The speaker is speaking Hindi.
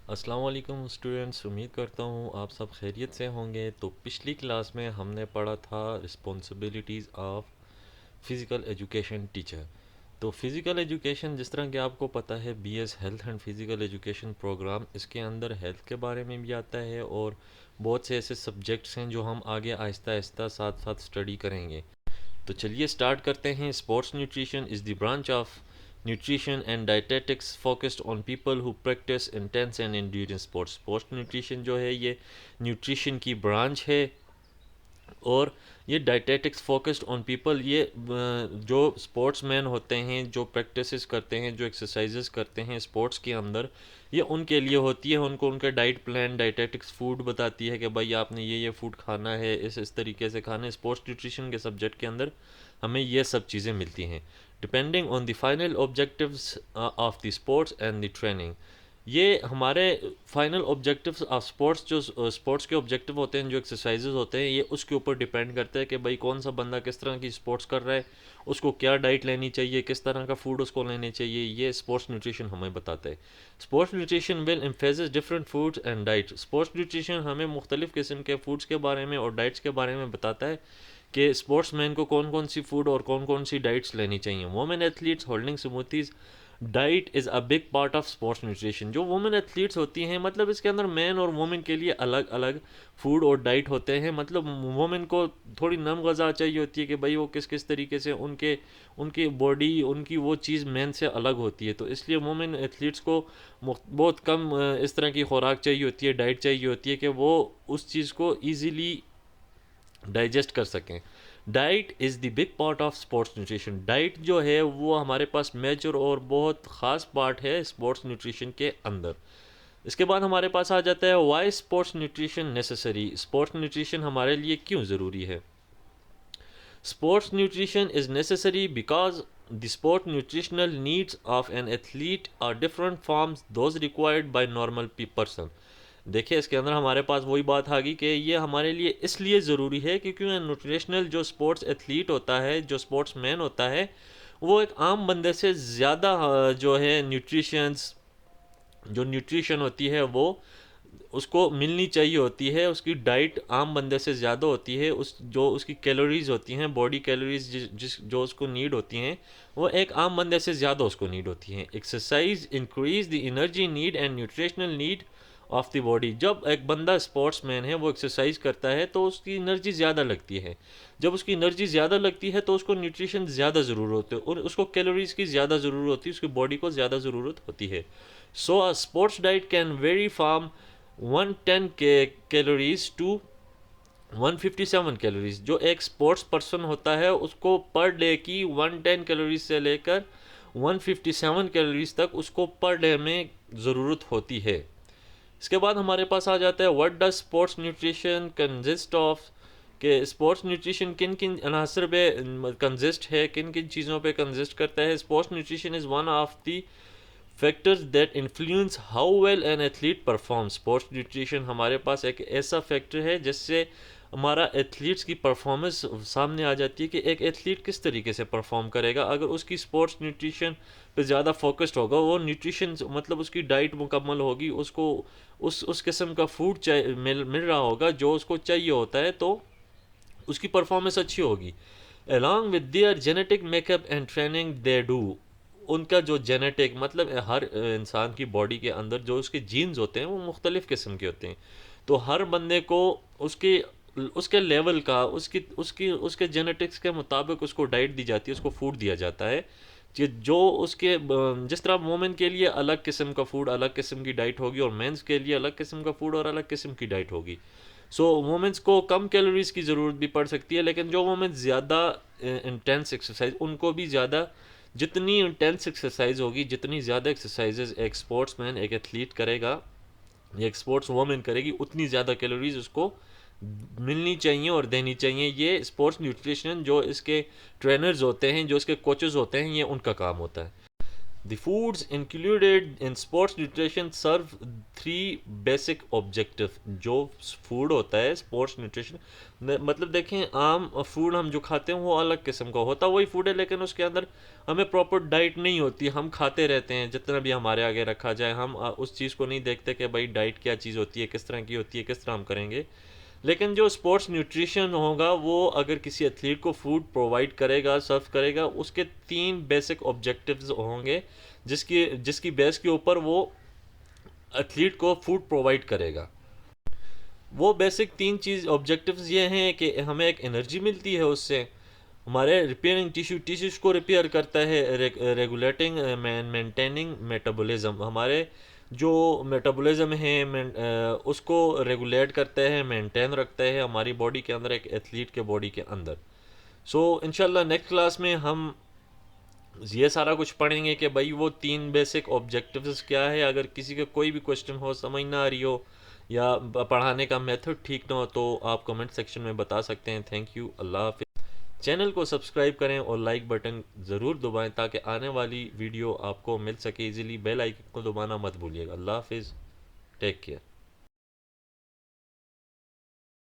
अस्सलाम वालेकुम स्टूडेंट्स, उम्मीद करता हूँ आप सब खैरियत से होंगे। तो पिछली क्लास में हमने पढ़ा था responsibilities of physical education teacher. तो फ़िज़िकल एजुकेशन, जिस तरह कि आपको पता है, BS health and physical education program, इसके अंदर हेल्थ के बारे में भी आता है और बहुत से ऐसे सब्जेक्ट्स हैं जो हम आगे आहिस्ता आहिस्ता साथ साथ स्टडी करेंगे। तो चलिए स्टार्ट करते हैं। Sports nutrition is the branch of nutrition and dietetics focused on people who practice intense and endurance sports. Sports nutrition जो है ये न्यूट्रिशन की ब्रांच है और ये डाइटेटिक्स फोकस्ड ऑन पीपल, ये जो स्पोर्ट्स मैन होते हैं, जो प्रैक्टिसेस करते हैं, जो एक्सरसाइजेस करते हैं स्पोर्ट्स के अंदर, ये उनके लिए होती है। उनको उनका डाइट प्लान, डाइटेटिक्स फूड बताती है कि भाई आपने ये फूड खाना है, इस तरीके से खाना है। स्पोर्ट्स न्यूट्रिशन के सब्जेक्ट के अंदर हमें ये सब चीज़ें मिलती हैं depending on the final objectives of the sports and the training. ये हमारे फाइनल ऑब्जेक्टिव्स ऑफ स्पोर्ट्स, जो स्पोर्ट्स के ऑब्जेक्टिव होते हैं, जो एक्सरसाइजेज होते हैं, ये उसके ऊपर डिपेंड करता है कि भाई कौन सा बंदा किस तरह की स्पोर्ट्स कर रहा है, उसको क्या डाइट लेनी चाहिए, किस तरह का फूड उसको लेने चाहिए। ये स्पोर्ट्स न्यूट्रिशन हमें बताता है। Sports nutrition will emphasis different foods and diet. Sports nutrition हमें मुख्तलिफ किस्म के फूड्स के बारे में और डाइट्स के बारे में बताता है कि स्पोर्ट्स मैन को कौन कौन सी फूड और कौन कौन सी डाइट्स लेनी चाहिए। Women athletes holding smoothies, diet is a big part of sports nutrition. जो वुमेन एथलीट्स होती हैं, मतलब इसके अंदर मैन और वुमेन के लिए अलग अलग फूड और डाइट होते हैं। मतलब वुमेन को थोड़ी नम गज़ा चाहिए होती है कि भाई वो किस किस तरीके से उनके उनकी बॉडी, उनकी वो चीज़ मैन से अलग होती है। तो इसलिए वुमेन एथलीट्स को बहुत कम इस तरह की खुराक चाहिए होती है, डाइट चाहिए होती है कि वो उस चीज़ को ईज़िली डाइजेस्ट कर सकें। Diet is the big part of sports nutrition. Diet जो है वो हमारे पास मेजर और बहुत ख़ास पार्ट है स्पोर्ट्स न्यूट्रिशन के अंदर। इसके बाद हमारे पास आ जाता है why sports nutrition necessary. Sports nutrition हमारे लिए क्यों ज़रूरी है। Sports nutrition is necessary because the sport nutritional needs of an athlete are different from those required by normal person। देखिए इसके अंदर हमारे पास वही बात आ गई कि ये हमारे लिए इसलिए ज़रूरी है क्योंकि न्यूट्रिशनल जो स्पोर्ट्स एथलीट होता है, जो स्पोर्ट्स मैन होता है, वो एक आम बंदे से ज़्यादा जो है न्यूट्रिशंस, जो न्यूट्रिशन होती है वो उसको मिलनी चाहिए होती है। उसकी डाइट आम बंदे से ज़्यादा होती है। उस जो उसकी कैलोरीज होती हैं, बॉडी कैलोरीज जिस जो उसको नीड होती हैं, वो एक आम बंदे से ज़्यादा उसको नीड होती हैं। Exercise increase the energy need and nutritional need of the body. जब एक बंदा स्पोर्ट्स मैन है, वो एक्सरसाइज करता है तो उसकी एनर्जी ज़्यादा लगती है। जब उसकी एनर्जी ज़्यादा लगती है तो उसको न्यूट्रिशन ज़्यादा ज़रूरत होती है और उसको कैलोरीज की ज़्यादा ज़रूरत होती है, उसकी बॉडी को ज़्यादा ज़रूरत होती है। So a sports diet can vary from 110 calories to 157 calories. जो एक स्पोर्ट्स पर्सन होता है उसको पर डे की 110 कैलोरीज से लेकर 157 कैलोरीज तक उसको पर डे में ज़रूरत होती है। इसके बाद हमारे पास आ जाता है what does sports nutrition consist of. के स्पोर्ट्स न्यूट्रिशन किन किन अनासर पे कंसिस्ट है, किन किन चीज़ों पे कंसिस्ट करता है। Sports nutrition is one of the factors that influence how well an athlete perform. Sports nutrition हमारे पास एक ऐसा फैक्टर है जिससे हमारा एथलीट्स की परफॉर्मेंस सामने आ जाती है कि एक एथलीट किस तरीके से परफॉर्म करेगा। अगर उसकी स्पोर्ट्स न्यूट्रिशन पे ज़्यादा फोकस्ड होगा, वो न्यूट्रिशन मतलब उसकी डाइट मुकम्मल होगी, उसको उस किस्म का फूड मिल रहा होगा जो उसको चाहिए होता है, तो उसकी परफॉर्मेंस अच्छी होगी। Along with their genetic makeup and training they do. उनका जो जेनेटिक मतलब हर इंसान की बॉडी के अंदर जो उसके जीन्स होते हैं वो मुख्तलिफ़ किस्म के होते हैं। तो हर बंदे को उसके उसके लेवल का, उसकी उसकी उसके जेनेटिक्स के मुताबिक उसको डाइट दी जाती है, उसको फूड दिया जाता है कि जो उसके जिस तरह वोमेन के लिए अलग किस्म का फूड, अलग किस्म की डाइट होगी, और मेंस के लिए अलग किस्म का फूड और अलग किस्म की डाइट होगी। सो वोमेंस को कम कैलोरीज की ज़रूरत भी पड़ सकती है, लेकिन जो वोमेंस ज़्यादा इंटेंस एक्सरसाइज, उनको भी ज़्यादा, जितनी इंटेंस एक्सरसाइज होगी, जितनी ज़्यादा एक्सरसाइजेज एक स्पोर्ट्समैन, एक एथलीट करेगा या एक स्पोर्ट्स वोमेन करेगी, उतनी ज़्यादा कैलोरीज उसको मिलनी चाहिए और देनी चाहिए। ये स्पोर्ट्स न्यूट्रिशन जो इसके ट्रेनर्स होते हैं, जो इसके कोचेज़ होते हैं, ये उनका काम होता है। The foods included in sports nutrition serve three basic objective. जो फूड होता है स्पोर्ट्स न्यूट्रिशन, मतलब देखें आम फूड हम जो खाते हैं वो अलग किस्म का होता है, वही फूड है लेकिन उसके अंदर हमें प्रॉपर डाइट नहीं होती, हम खाते रहते हैं जितना भी हमारे आगे रखा जाए, हम उस चीज़ को नहीं देखते कि भाई डाइट क्या चीज़ होती है, किस तरह की होती है, किस तरह हम करेंगे। लेकिन जो स्पोर्ट्स न्यूट्रिशन होगा वो अगर किसी एथलीट को फूड प्रोवाइड करेगा, सर्व करेगा, उसके तीन बेसिक ऑब्जेक्टिव्स होंगे जिसकी जिसकी बेस के ऊपर वो एथलीट को फूड प्रोवाइड करेगा। वो बेसिक तीन चीज़ ऑब्जेक्टिव्स ये हैं कि हमें एक एनर्जी मिलती है उससे, हमारे रिपेयरिंग टिश्यूज़ को रिपेयर करता है, रेगुलेटिंग मेंटेनिंग मेटाबॉलिज्म, हमारे जो मेटाबॉलिज्म है उसको रेगुलेट करता है, मेंटेन रखता है हमारी बॉडी के अंदर, एक एथलीट के बॉडी के अंदर। सो इंशाल्लाह नेक्स्ट क्लास में हम ये सारा कुछ पढ़ेंगे कि भाई वो तीन बेसिक ऑब्जेक्टिव्स क्या है। अगर किसी का कोई भी क्वेश्चन हो, समझ ना आ रही हो या पढ़ाने का मेथड ठीक ना हो तो आप कमेंट सेक्शन में बता सकते हैं। थैंक यू, अल्लाह हाफिज़। चैनल को सब्सक्राइब करें और लाइक बटन ज़रूर दबाएं ताकि आने वाली वीडियो आपको मिल सके इजीली। बेल आइकन को दबाना मत भूलिएगा। अल्लाह हाफिज़, टेक केयर।